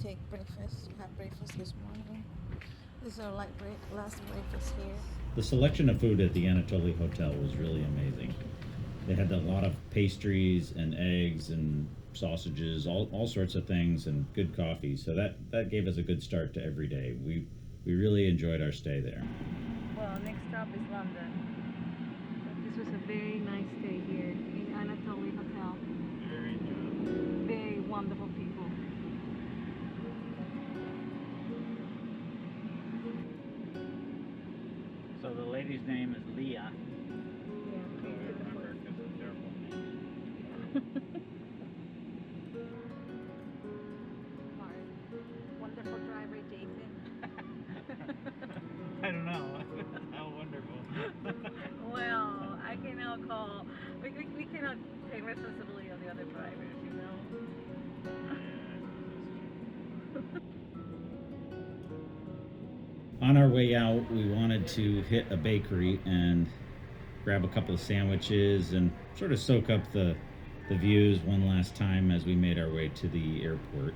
take breakfast. We had breakfast this morning. This is our last breakfast here. The selection of food at the Anatoli Hotel was really amazing. They had a lot of pastries and eggs and sausages, all sorts of things, and good coffee. So that gave us a good start to every day. We really enjoyed our stay there. Well, next stop is London. But this was a very nice stay here in Anatoli Hotel. Very enjoyable. Very wonderful people. So the lady's name is Leah. Wonderful driver, Jason. I don't know. How wonderful. Well, I can now call. We cannot take responsibility of the other drivers, you know. On our way out, we wanted to hit a bakery and grab a couple of sandwiches and sort of soak up the views one last time as we made our way to the airport.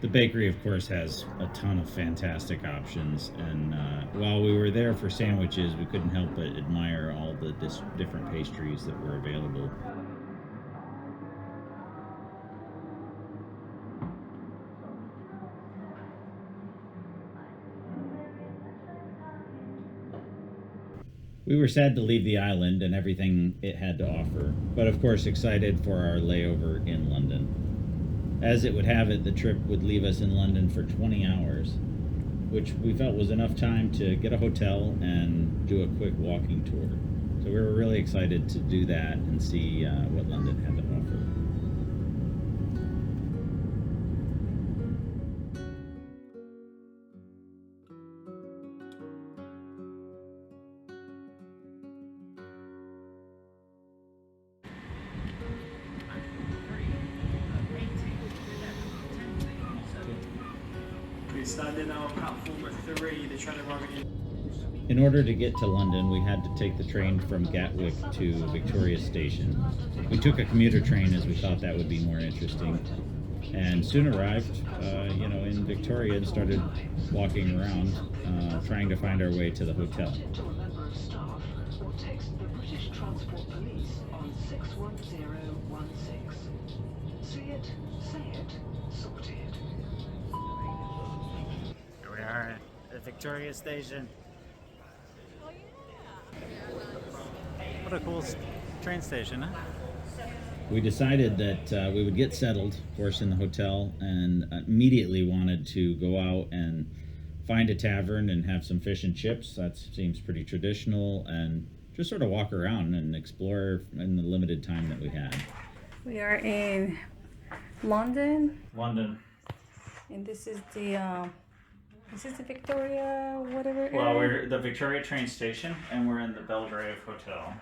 The bakery, of course, has a ton of fantastic options, and while we were there for sandwiches, we couldn't help but admire all the different pastries that were available. We were sad to leave the island and everything it had to offer, but of course excited for our layover in London. As it would have it, the trip would leave us in London for 20 hours, which we felt was enough time to get a hotel and do a quick walking tour. So we were really excited to do that and see what London had to offer. We're standing on platform 3, they're trying to run it in. In order to get to London, we had to take the train from Gatwick to Victoria Station. We took a commuter train as we thought that would be more interesting, and soon arrived, in Victoria and started walking around, trying to find our way to the hotel. Text the British Transport Police on 61016. See it, say it, sort it. Here we are at Victoria Station. What a cool train station, huh? We decided that we would get settled, of course, in the hotel, and immediately wanted to go out and find a tavern and have some fish and chips. That seems pretty traditional, and just sort of walk around and explore in the limited time that we had. We are in London, London. and this is the Victoria whatever. Well, area. we're the Victoria train station, and we're in the Belgrave Hotel.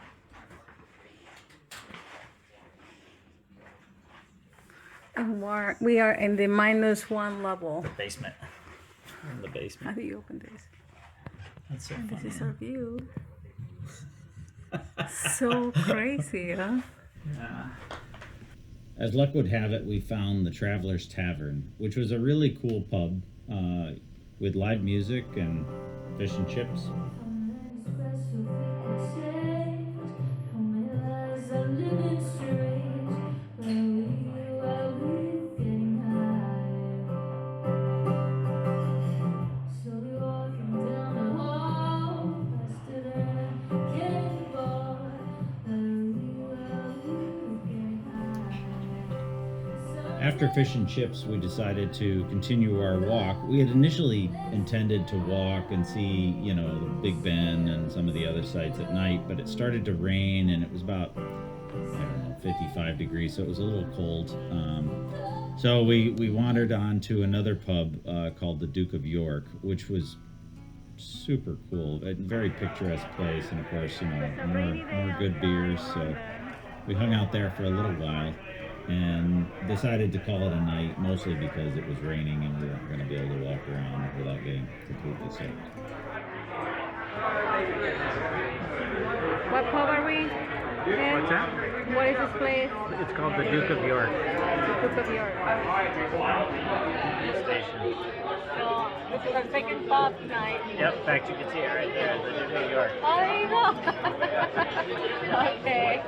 And we are in the -1 level. Basement. We're in the How basement. do you open this? That's so And funny. this is our view. So crazy, huh? Yeah. As luck would have it, we found the Travelers Tavern, which was a really cool pub with live music and fish and chips. After fish and chips, we decided to continue our walk. We had initially intended to walk and see, the Big Ben and some of the other sites at night, but it started to rain and it was about, 55 degrees, so it was a little cold. So we wandered on to another pub called the Duke of York, which was super cool, a very picturesque place, and of course, more good beers. So we hung out there for a little while and decided to call it a night, mostly because it was raining and we weren't going to be able to walk around without getting completely soaked. What pub are we in? What's that? What is this place? It's called the Duke of York Duke of York. Station. So this is our second pub tonight. Yep, in fact, you can see it right there, the Duke of York. Oh, there you go. Okay.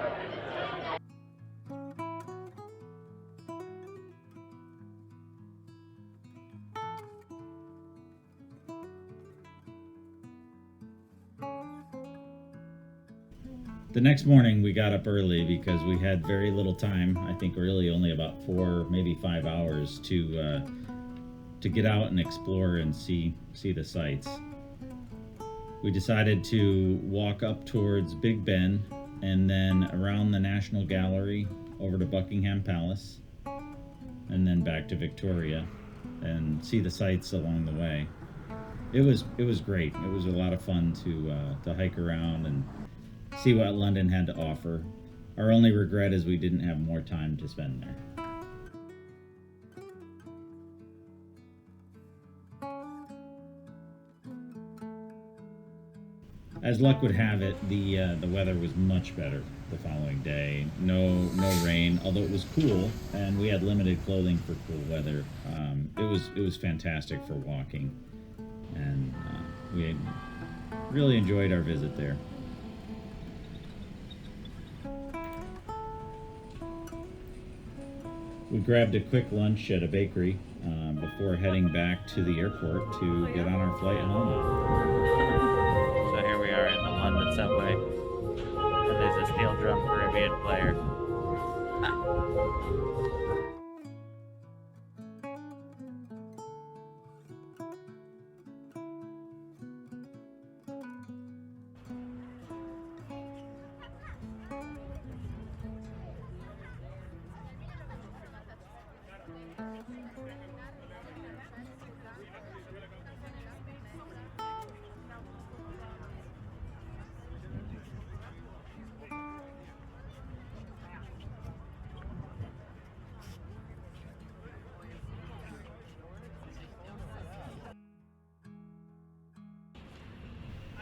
The next morning we got up early because we had very little time. I think really only about 4, maybe 5 hours to get out and explore and see the sights. We decided to walk up towards Big Ben and then around the National Gallery over to Buckingham Palace and then back to Victoria and see the sights along the way. It was great. It was a lot of fun to hike around and see what London had to offer. Our only regret is we didn't have more time to spend there. As luck would have it, the weather was much better the following day. No rain, although it was cool, and we had limited clothing for cool weather. It was fantastic for walking, and we really enjoyed our visit there. We grabbed a quick lunch at a bakery before heading back to the airport to get on our flight home. So here we are in the London subway, and there's a steel drum Caribbean player.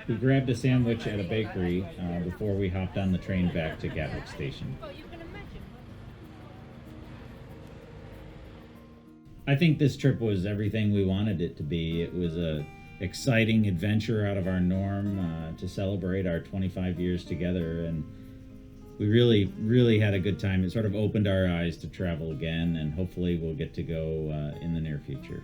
We grabbed a sandwich at a bakery before we hopped on the train back to Gatwick Station. I think this trip was everything we wanted it to be. It was a exciting adventure out of our norm to celebrate our 25 years together, and we really had a good time. It sort of opened our eyes to travel again, and hopefully we'll get to go in the near future.